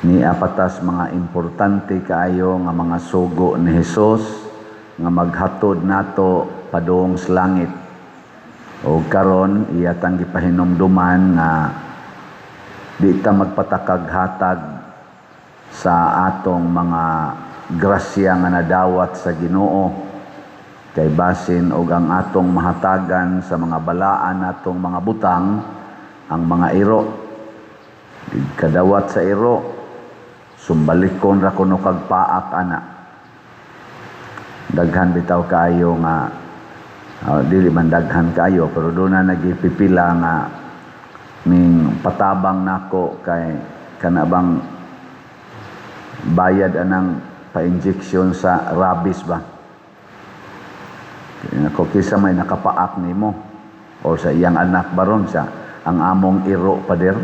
ni apatas mga importante kaayo nga mga sugo ni Hesus nga maghatod nato padung sa langit. O karon iyatang gipahinumduman nga di ta magpatakag-hatag sa atong mga grasya nga nadawat sa Ginoo kay basin og ang atong mahatagan sa mga balaan natong mga butang ang mga iro. Kadawat sa iro, sumbalikon ra kuno kag paak ana. Daghan bitaw kaayo nga dili man daghan kaayo pero do na nagipipila nga ning patabang nako kay kanabang bayad anang pa-injection sa rabies ba. Ako kisa may nakapaak nimo o sa iyang anak baron sa ang among iro pader.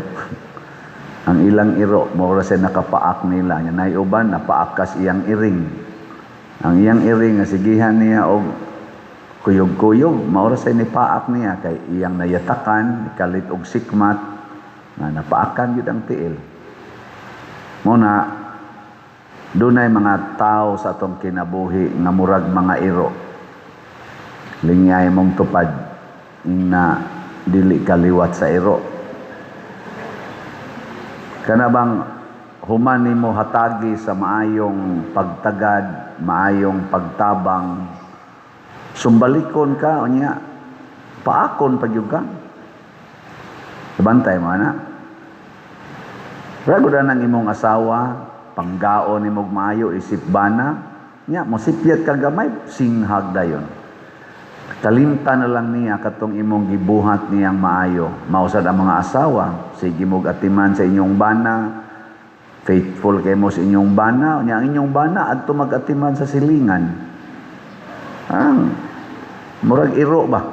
Ang ilang iro mo sa nakapaak nila nya nay uban napaakas iyang iring. Ang iyang iring nga sigihan niya og kuyog-kuyog mao sa ni paak niya kay iyang nayatakan kalit og sikmat nga napaakan gyud ang tiil. Mo na dunay mga tao sa atong kinabuhi nga murag mga iro. Lingay mong tupad na dili kaliwat sa iro. Kanabang human nimo hatagi sa maayong pagtagad, maayong pagtabang, sumbalikon ka unya paakon pagyud ka. Sabantay mo ana. Rago na nang imong asawa, panggaon nimog maayo isip bana, nya mosipyat ka gamay singhag dayon. Kalimtan na lang niya katong imong gibuhat niyang maayo. Mausad ang mga asawa, sige mog atiman sa inyong bana, faithful kay mo sa inyong bana, unya ang inyong bana adto mag-atiman sa silingan. Murag iro ba?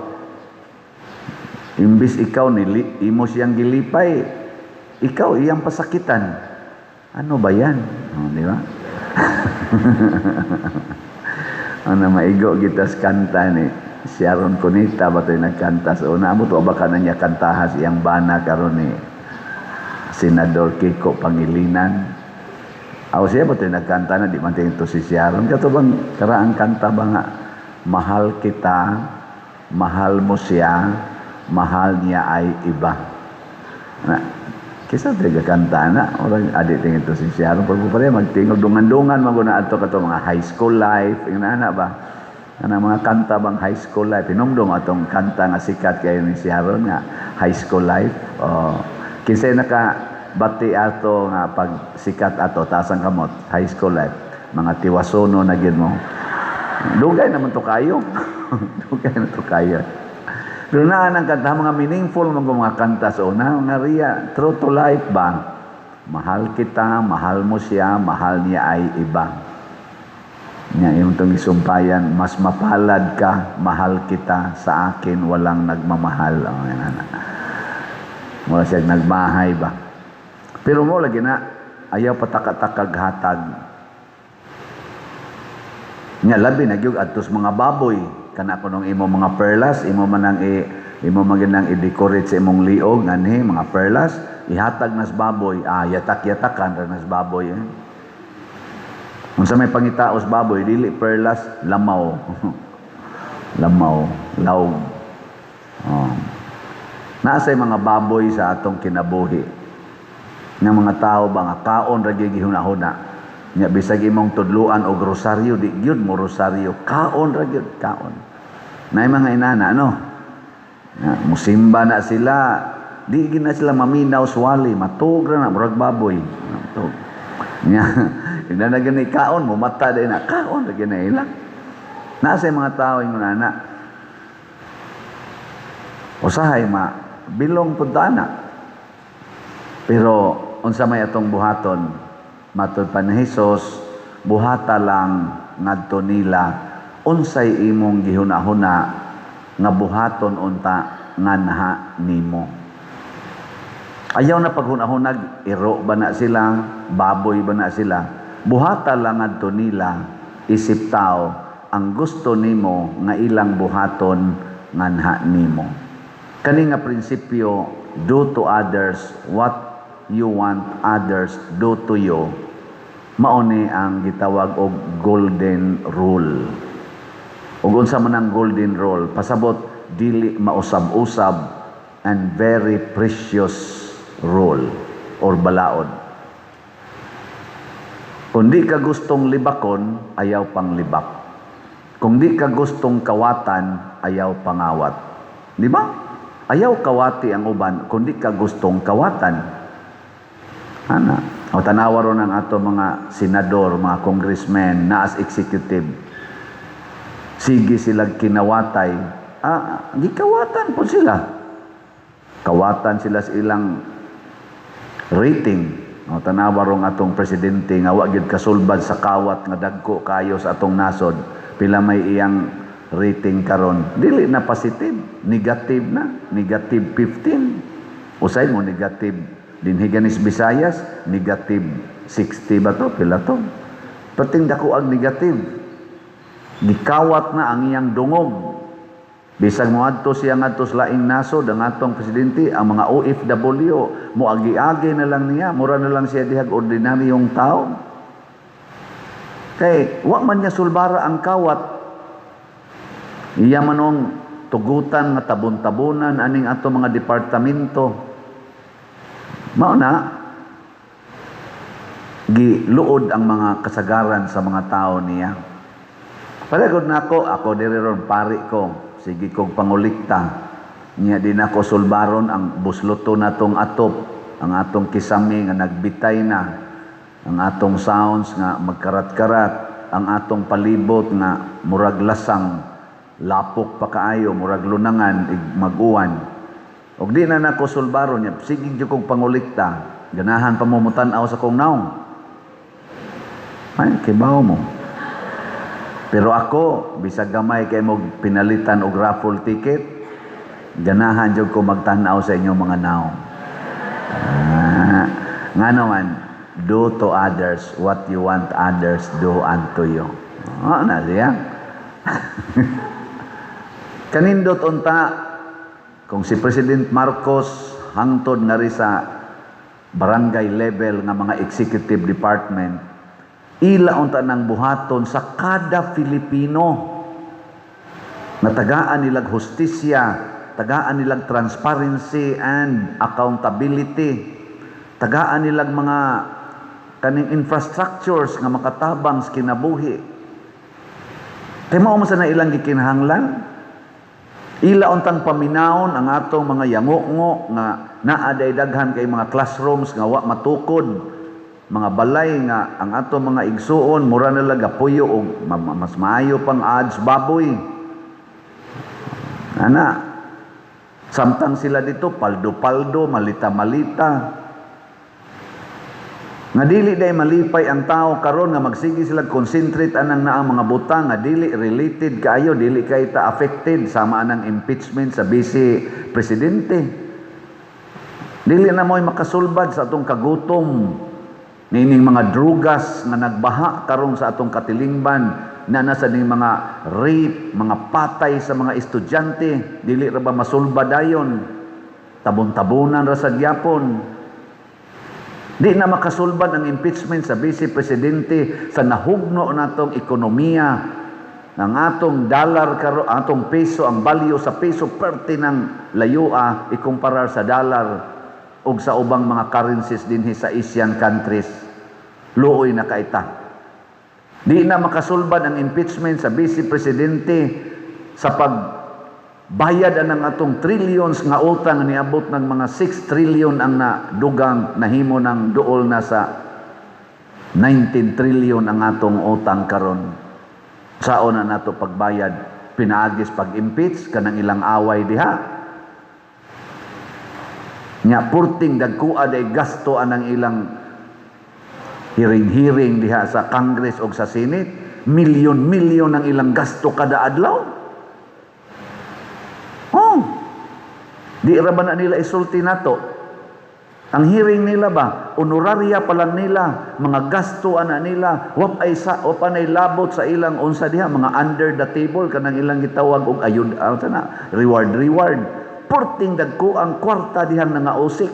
Imbis ikaw imo siyang gilipay, ikaw iyang pasakitan. Ano ba yan? Di ba? Ano maigo kita sa kanta ni Sharon Cunita ba ito nagkanta sa una mo to baka na niya kantahas iyang bana karon ni Senador Kiko Pangilinan. Aw siya ba ito nagkanta na di man ito si Sharon kato bang karaang kanta ba nga mahal kita, mahal mo siya, mahal niya ay iba. Na kisa taga kanta na orang adik tingin to si Sharon pag pa rin magtingog dungan-dungan maguna ato kato mga high school life ing ana ba ana mga kanta bang high school life hinumdum atong kanta nga sikat kayo ni Sharon nga high school life kinsay naka bati ato nga pag sikat ato tasang kamot high school life mga tiwasono na gyud mo dugay naman to kayo dugay na to kayo. Pero naan ang kanta, mga meaningful mga kanta sa una, nga riya, true to life ba? Mahal kita, mahal mo siya, mahal niya ay iba. Nga yung itong isumpayan, mas mapalad ka, mahal kita, sa akin walang nagmamahal. Wala siya nagmahay ba? Pero mo lagi na, ayaw patakatakag hatag. Nga labi, nagyug atos mga baboy, kana kunong imo mga perlas imo manang imo maginang i-decorate sa imong liog anhi mga perlas ihatag nas baboy yatak-yatakan ra nas baboy unsa may pangitaos baboy dili perlas lamaw lamaw laog naasay mga baboy sa atong kinabuhi nga mga tao ba nga kaon ra gyud gihuna-huna nya bisag imong tudluan og rosaryo di gyud mo rosaryo kaon ra gyud kaon nay mga inana no musimba na sila di gyud na sila maminaw swali matug ra na murag baboy matug nya ina na gani kaon mo mata day na kaon ra gyud na ila nasa mga tao ingon ana usahay bilong pud ana pero unsa may atong buhaton matud pa ni Hesus buhata lang ngadto nila unsay imong gihuna-huna nga buhaton unta nganha nimo ayaw na paghuna-hunag iro ba na sila baboy ba na sila buhata lang ngadto nila isip tao ang gusto nimo nga ilang buhaton nganha nimo kani nga prinsipyo do to others what you want others do to you, mao ni ang gitawag og golden rule. Ug unsa man ang golden rule, pasabot dili mausab-usab and very precious rule or balaod. Kung di ka gustong libakon, ayaw pang libak. Kung di ka gustong kawatan, ayaw pangawat. Di ba? Ayaw kawati ang uban, kung di ka gustong kawatan. Ana, o tanawa ron ang ato mga senador, mga congressmen na as executive. Sige sila kinawatay. Gikawatan po sila. Kawatan sila sa ilang rating. O tanawa rong atong presidente nga wa gyud kasulbad sa kawat nga dagko kayo sa atong nasod, pila may iyang rating karon, dili na positive, negative na, negative 15. Usay mo negative dinhi ganis Visayas, negative 60 ba to, pila to. Pating dako ang negative. Gikawat na ang iyang dungog. Bisag moadto siya ngadto sa laing nasod ang atong presidente, ang mga OFW moagi-agi na lang niya, mura na lang siya dihag ordinaryong tao. Kay wa man niya sulbara ang kawat. Iya manong tugutan nga tabon-tabonan aning ato mga departamento. Mao na giluod ang mga kasagaran sa mga tao niya. Palagod na ako diri ron pari ko. Sige kong pangulikta. Niya din ako sulbaron ang busluto natong atop, ang atong kisame nga nagbitay na, ang atong sounds nga magkarat-karat, ang atong palibot nga murag lasang, lapok pa kaayo, murag lunangan, maguwan. Og di na nako sulbaron niya, sige kong pangulikta, ganahan pamumutan-aw sa kong naong. Ay, kibaw mo. Pero ako, bisag gamay kay mo pinalitan og raffle ticket, ganahan jud ko magtanaw sa inyong mga naong. Nga naman, do to others what you want others do unto you. Na siya. Kanindot unta, kung si President Marcos hangtod na rin sa barangay level nga mga executive department, ila unta ng buhaton sa kada Filipino na tagaan nilang hustisya, tagaan nilang transparency and accountability, tagaan nilang mga kaning infrastructures nga makatabang sa kinabuhi. Kaya mao sa na ilang gikinahanglan, ila untang paminawon ang atong mga yango-ngo nga naaday daghan kay mga classrooms nga wa matukod, mga balay nga ang ato mga igsuon mura na lang gapuyo o mas maayo pang ads baboy. Ana, samtang sila dito paldo-paldo, malita-malita. Nga dili day malipay ang tao karon nga magsige sila concentrate anang naang mga butang nga dili related kaayo, dili kay ta affected sama anang impeachment sa vice presidente. Dili na mo'y makasulbad sa atong kagutom. Nining mga drugas nga nagbaha karon sa atong katilingban na nasa ning mga rape, mga patay sa mga estudyante, dili ra ba masulba dayon? Tabon-tabonan ra sa gyapon. Di na makasulbad ang impeachment sa vice presidente sa nahugno natong ekonomiya, ng atong dollar karon, atong peso, ang value sa peso perti ng layua ikumparar sa dollar ug sa ubang mga currencies dinhi sa Asian countries. Luoy na kaita. Di na makasulbad ang impeachment sa vice presidente sa pagbayad anang atong trillions nga utang niabot ng mga 6 trillion ang nadugang nahimo ng duol na sa 19 trillion ang atong utang karon. Saon na nato pagbayad, pinaagis pag-impeach kanang ilang away diha. Nya purting dagkua day gasto anang ilang hiring-hiring diha sa Congress o sa Senate, milyon-milyon ang ilang gasto kada adlaw. Di ra ba na nila isulti nato? Ang hearing nila ba, honoraria pa lang nila, mga gasto ana nila, wapay labot sa ilang unsa diha, mga under the table kanang ilang gitawag og ayud reward. Porting dagko ang kwarta dihang nangausik.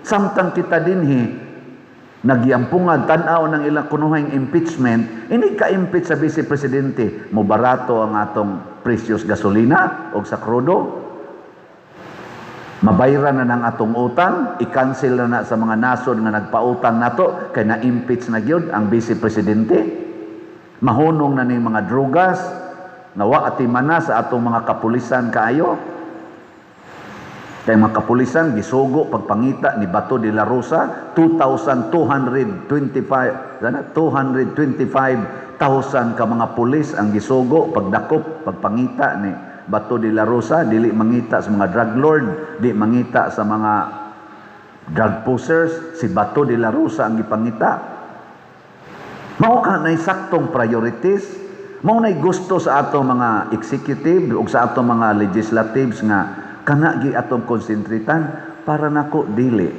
Samtang kita dinhi nagyampungan tan-aw ng ilang kunuhang impeachment, ini ka-impeach sa Vice Presidente, mo barato ang atong precious gasolina o sa krudo. Mabayran na ng atong utang, i-cancel na sa mga nasod nga nagpautang nato kay na-impeach na gyud ang Vice Presidente. Mahunong na ning mga drugas nga wa atimana sa atong mga kapulisan kaayo. Kay mga kapulisan gisugo pagpangita ni Bato de la Rosa 225,000 ka mga pulis ang gisugo pagdakop pagpangita ni Bato de la Rosa. Dili mangita sa mga drug lord, di mangita sa mga drug pushers, si Bato de la Rosa ang gipangita. Mao ka na saktong priorities, mao na gusto sa atong mga executive ug sa atong mga legislatives nga kana gi atong konsentritan para nako dili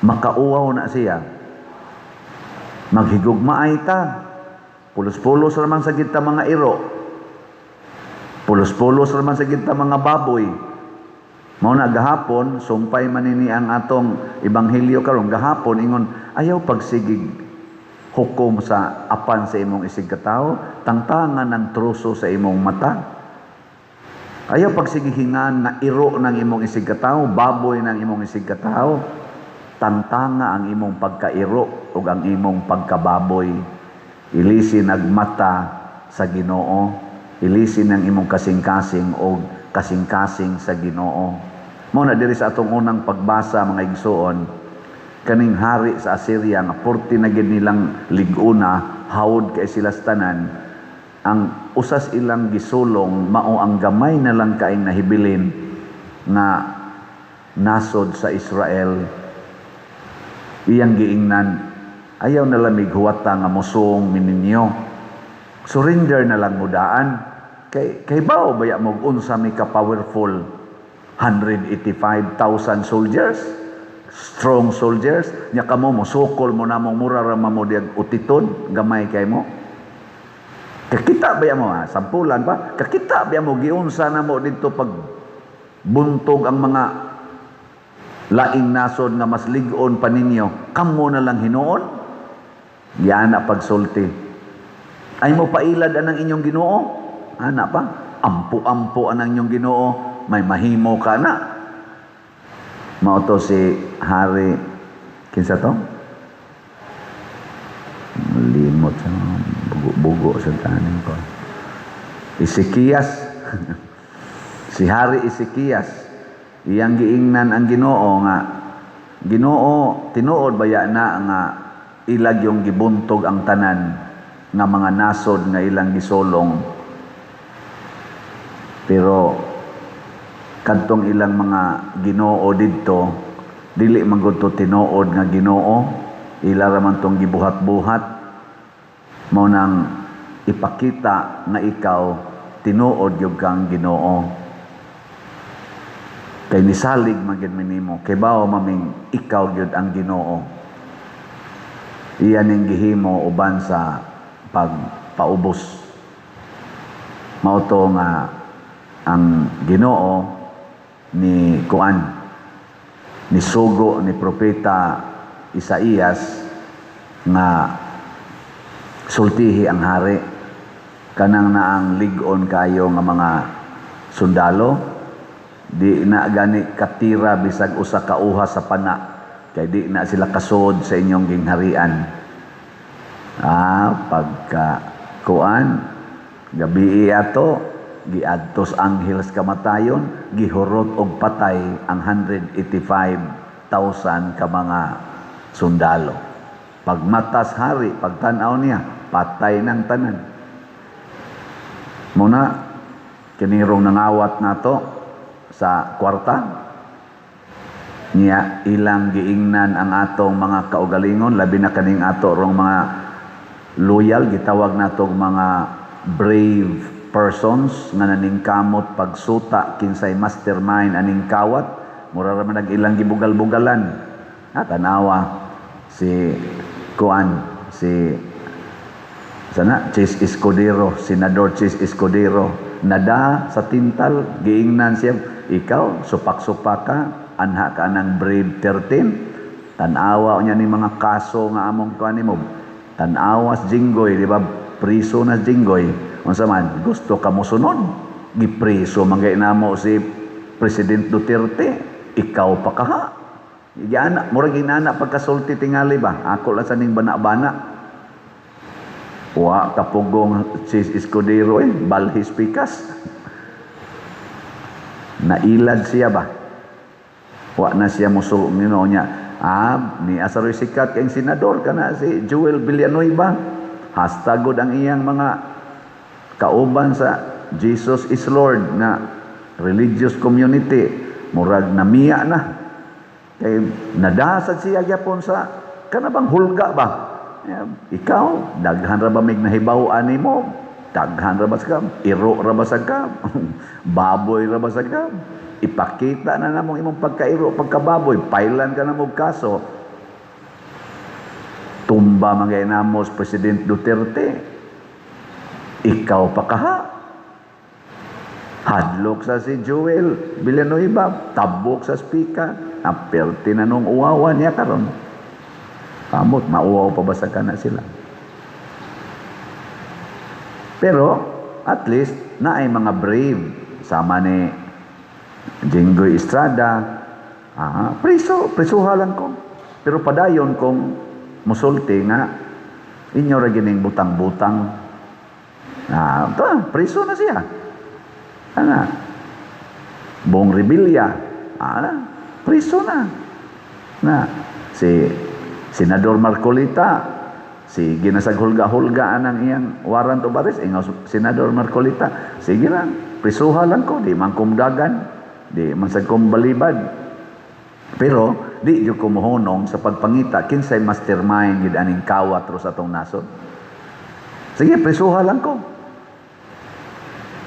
makauwaw na siya. Maghigugmaay ta, pulos-pulos raman sa kita mga iro, pulos-pulos raman sa kita mga baboy. Mao na gahapon sumpay manini ang atong ebanghelyo karon, gahapon ingon ayaw pagsigig hukom sa apan sa imong isig katawo, tangtangan ng truso sa imong mata. Ayaw pagsigihingan na iro ng imong isig katawo, baboy ng imong isig katawo, tantanga ang imong pagkairo ug ang imong pagkababoy. Ilisin nagmata sa Ginoo, ilisin ang imong kasing-kasing o kasing-kasing sa Ginoo. Mao na diri sa atong unang pagbasa mga igsoon, kaning hari sa Assyria nga 40 na gid nilang liguna, hawod kay sila tanan. Ang usas ilang gisulong mao ang gamay na lang kaing nahibilin nga nasod sa Israel. Iyang giingnan, ayaw na lamig huwata nga musong mininyo. Surrender na lang mudaan. Kay bao baya mo unsa mi ka powerful 185,000 soldiers, strong soldiers, nya kamo musukol mo namong mura ra mo diag utiton, gamay kay mo. Kakita ba mo sampulan pa? Kakita ba mo giunsa na mo dito pag buntog ang mga laing nasod nga mas lig-on pa ninyo, kamo na lang hinuon? Yan na pagsulti. Ay mo pailad anang inyong Ginoo? Ana pa? Ampo-ampo anang inyong Ginoo, may mahimo ka na. Mao to si Hari, kinsa to? Limot sa bugo sa tanin ko. Ezekias. Si Hari Ezekias, iyang giingnan ang Ginoo nga, Ginoo, tinuod baya na nga ilag yung gibuntog ang tanan nga mga nasod nga ilang gisolong. Pero kadtong ilang mga Ginoo didto, dili man gud to tinuod nga Ginoo, ila ra man tong gibuhat-buhat. Mao nang ipakita na ikaw tinuod gyud kang Ginoo. Kay nisalig man gyud nimo, kay bao maming ikaw gyud ang Ginoo. Iyan ning gihimo uban sa pagpaubos. Mao to nga ang Ginoo ni Kuan, ni sugo ni propeta Isaías nga sultihi ang hari kanang naang lig-on kayo nga mga sundalo, di na gani katira bisag usa ka uha sa pana, kay di na sila kasod sa inyong gingharian. Pagka kuan gabi ato giadtos anghels kamatayon, gihurot og patay ang 185,000 ka mga sundalo. Pagmatas hari, pagtanaw niya, patay ng tanan. Muna, kinirong nangawat nato sa kwarta, niya ilang giingnan ang atong mga kaugalingon, labi na kaning ato rong mga loyal, gitawag natong mga brave persons nga naningkamot pagsuta kinsay mastermind aning kawat, mura ra man nag-ilang gibugal-bugalan. Tanawa si Kuan, si Chis Escudero, Senador Chis Escudero, nada sa tintal, giingnan siya, ikaw, supak-supak ka, anha ka ng Brave 13, tanawa niya ni mga kaso nga among kuan mo. Tanawa sa Jinggoy, di ba? Priso na Jinggoy. Unsa man, gusto ka mo sunod? Gipriso man kay namo si President Duterte, ikaw pa kaha. Igana, murag inana pagkasulti tingali ba? Ako lang sa ning bana-bana. Wa kapugong si Escudero balhis pikas. Nailad siya ba? Wa na siya musul niya. Ni asaroy sikat kay senador kana si Joel Villanueva. Hashtagod ang iyang mga kauban sa Jesus is Lord na religious community. Murag namiya na. Kay nadasad siya gyapon sa kanabang hulga ba? Ikaw, daghan ra ba mig nahibaw-an nimo? Daghan ra ba sa kam? Iro ra ba sa kam? Baboy ra ba sa kam? Ipakita na namong imong pagkairo, pagkababoy, pailan ka na mo kaso. Tumba man kay namos President Duterte. Ikaw pa kaha. Hadlok sa si Joel Villanueva, tabok sa speaker. Aperte na nung uwawan niya karon. Kamot, mauwaw pa ba sa kana sila? Pero, at least, na ay mga brave. Sama ni Jinggoy Estrada. Prisuhalan ko. Pero padayon kung musulti nga, inyo ra gining butang-butang. Priso na siya. Bong Revilla. Priso na. Si Senador Marcolita, si ginasaghulga-hulgaan ng iyang warrant of arrest, Senador Marcolita, sige lang, prisuhalan ko, di man kumdagan, di man sa kumbalibad. Pero, di yung kumuhunong sa pagpangita, kinsay mastermind, gid aning kawat ro sa atong nasod. Sige, prisuhalan ko.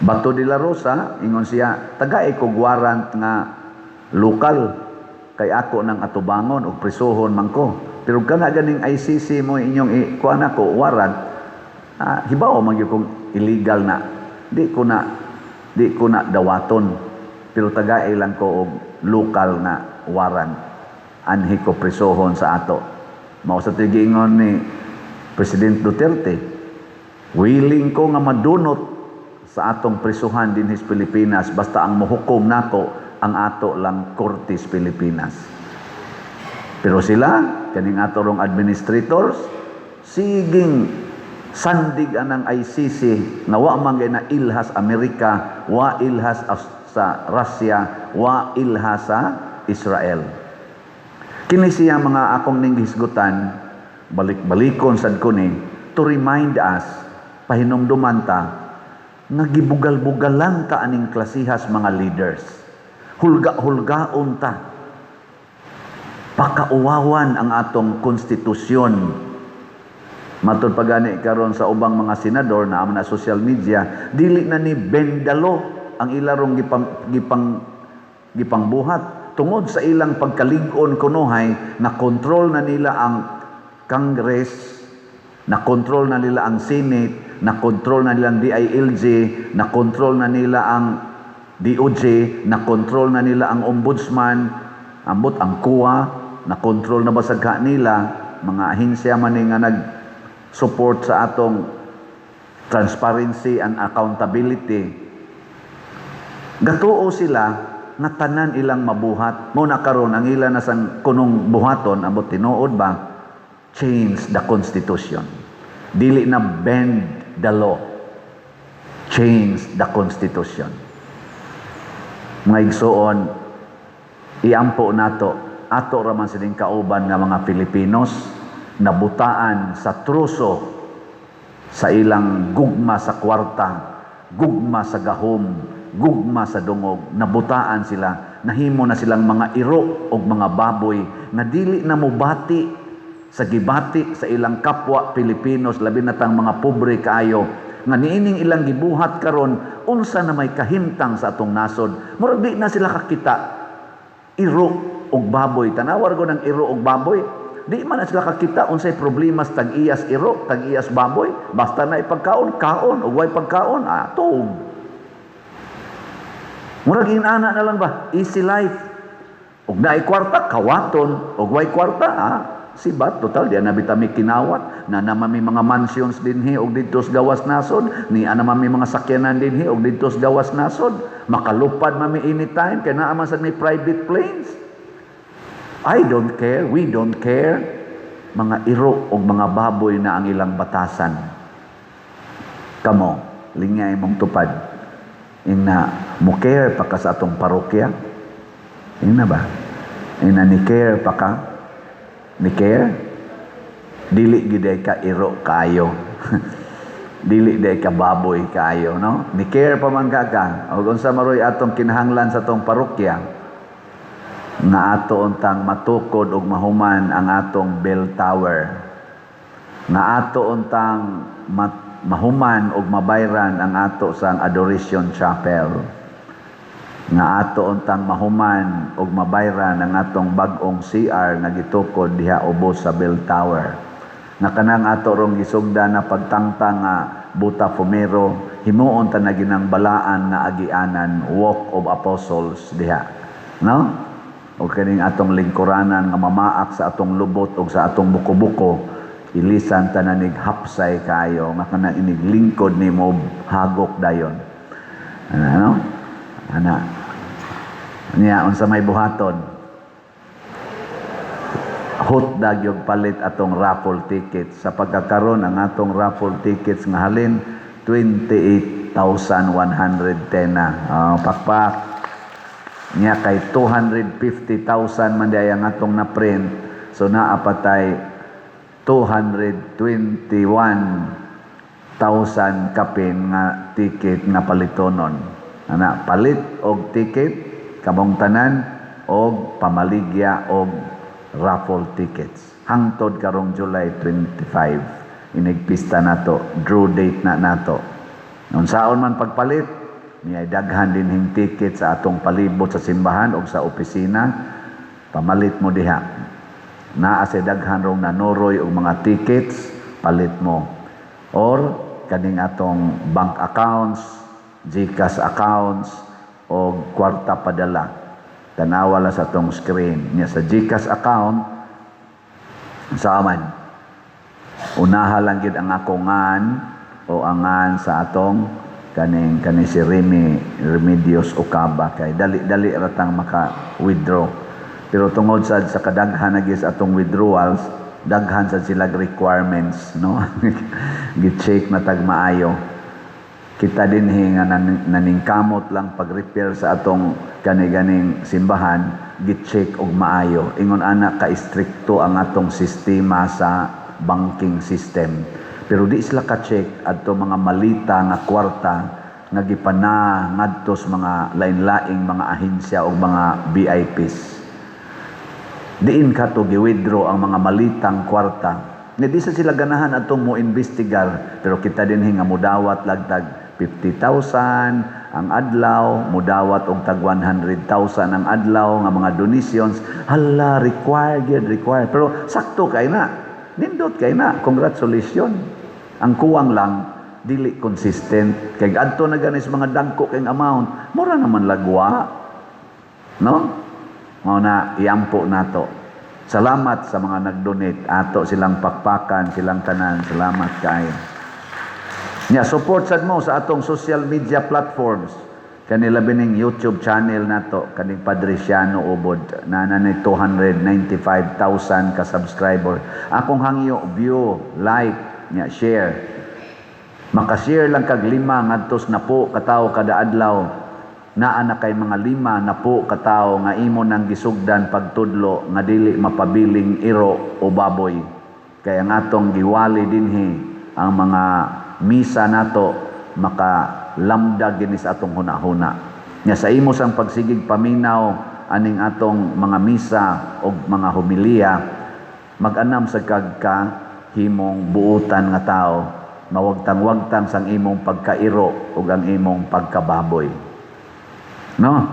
Bato de la Rosa, ingon siya, tagay kog warrant nga lokal, kay ako ng atubangon o prisuhon man ko. Pero kana ganing ICC mo inyong kuan ako warrant, hibaw man gyud kung illegal na. Di ko na dawaton. Pero tagay lang ko og lokal na warrant. Anhi ko prisuhon sa ato. Mao sa tigingon ni President Duterte, willing ko nga madunot sa atong prisuhan din sa Pilipinas basta ang mohukom nako ang ato lang Kortes Pilipinas. Pero sila, kaning ato rong administrators, siging sandig anang ICC na wa man na ilhas Amerika, wa ilhas sa Russia, wa ilhas sa Israel. Kini siya mga akong ninghisgutan, balik-balikon sad ko ni, to remind us, pahinumduman ta, nga gibugal-bugal lang ta aning klasihas mga leaders. Hulga-hulgaon ta. Pakauwawan ang atong konstitusyon. Matod pagani karon sa ubang mga senador na amo na social media, dili na ni bendalo ang ilarong gipangbuhat tungod sa ilang pagkalig-on kunohay na kontrol na nila ang Congress, na kontrol na nila ang Senate, na kontrol na nila ang DILG, na kontrol na nila ang DOJ, na kontrol na nila ang Ombudsman, ambot ang COA, na kontrol na basagha nila, mga ahensya man nga nag-support sa atong transparency and accountability. Gatuo sila nga tanan ilang mabuhat. Muna karon ang ilan na sang kunong buhaton, ambot tinuod ba? Change the Constitution. Dili na bend the law. Change the Constitution. Mga igsoon, iampo nato, ato raman sining kauban nga mga Pilipinos, nabutaan sa truso sa ilang gugma sa kwarta, gugma sa gahom, gugma sa dungog, nabutaan sila, nahimo na silang mga iro o mga baboy, na dili na mubati sa gibati sa ilang kapwa Pilipinos, labi na tang mga pobre kaayo, nga niining ilang gibuhat karon unsa na may kahimtang sa atong nasod. Murag di na sila kakita iro og baboy. Tanawar ko ng iro og baboy. Di man na sila kakita unsay problema sa tag-iyas iro, tag-iyas baboy. Basta na ipagkaon, kaon, ug way pagkaon, tuog. Murag inana na lang ba? Easy life. Ug naay kwarta kawaton, ug way kwarta sibat total di na bitami kinawat na namami mga mansions dinhi og didto sa gawas nasod, ni namami mga sakyanan dinhi og didto sa gawas nasod, makalupad mami anytime kay naa man sad may private planes. I don't care, we don't care. Mga iro og mga baboy na ang ilang batasan. Kamo, lingay mong tupad. Ina mo care pa ka sa atong parokya? Ina ba? Ina ni care pa ka? Ni care? Dili giday ka iro kayo. Dili day ka baboy kayo, no? Ni care pa man ka. O unsa maroy atong kinahanglan sa atong parokya, nga ato untang matukod og mahuman ang atong bell tower, nga ato untang mahuman og mabayran ang ato sang adoration chapel, nga ato untang mahuman og mabayran ang atong bag-ong CR nga gitukod diha ubos sa bell tower, nga kanang ato rong gisugdan na pagtangtang nga buta fumero, himuon ta na ginang balaan nga agianan, walk of apostles diha, no? O kaning atong lingkuranan nga mamaak sa atong lubot o sa atong buko-buko, ilisan tananig hapsay kayo, nga kanang inig lingkod ni mo hagok dayon. Ano? Ana. Niya, unsa may buhaton? Hutdag yung palit atong raffle tickets. Sa pagkakaroon, ang atong raffle tickets nga halin, 28,110 na. Pakpak. Niya kay 250,000 man day ang atong na-print. So naapatay 221,000 kapin nga ticket nga palitonon. Ana, palit og ticket kabong tanan og pamaligya og raffle tickets. Hangtod karong July 25. Inigpista nato, draw date na nato. Unsaon man pagpalit, niya daghan din hing ticket sa atong palibot sa simbahan o sa opisina, pamalit mo diha. Naa sa daghan rong nanuroy og mga tickets, palit mo. Or kaning atong bank accounts, GCash accounts o kwarta padala. Tanawa la sa atong screen. Niya sa GCash account, sa aman, unaha lang gid ang ako ngan o angan sa atong kani si Remedios Ocaba, kay dali ratang maka-withdraw. Pero tungod sa kadaghan na gis atong withdrawals, daghan sa sila requirements, no? Gi-check na tag maayo. Kita din nga naningkamot lang pag-repair sa atong kani-ganing simbahan, gi-check og maayo. Ingon ana ka istrikto ang atong sistema sa banking system. Pero di sila ka-check adto mga malita nga kwarta nga gipana ngadto sa mga lain-laing mga ahensya o mga VIPs. Diin ka to gi-withdraw ang mga malitang kwarta. Nga di sa sila ganahan atong mo investigar, pero kita din nga mudawat lagtag 50,000 ang adlaw, mudawat og tag 100,000 ang adlaw nga mga donations. Hala, required. Pero sakto kay na. Nindot kay na. Congratulations. Ang kuwang lang, dili consistent. Kay adto na ganis mga dagko kay amount, mura naman lagwa. No? Mao na iampo nato. Salamat sa mga nag-donate. Ato silang pakpakan, silang tanan. Salamat kayo. Nya, support sad mo sa atong social media platforms. Kanila bining YouTube channel nato, kaning Padre Siano Ubod, na nanay 295,000 ka subscriber. Akong hangyo, view, like, nya share. Maka-share lang kag 5 ngadtos na po katawo kada adlaw. Naa na kay mga 5 na po katawo nga imo nang gisugdan pagtudlo nga dili mapabiling iro o baboy. Kaya nga atong giwali dinhi ang mga misa nato makalamdag gini sa atong hunahuna. Nya sa imo sang pagsigig paminaw aning atong mga misa o mga homilya, mag-anam sa kagka himong buutan nga tao, mawagtang-wagtang sang imong pagkairo ug ang imong pagkababoy. No?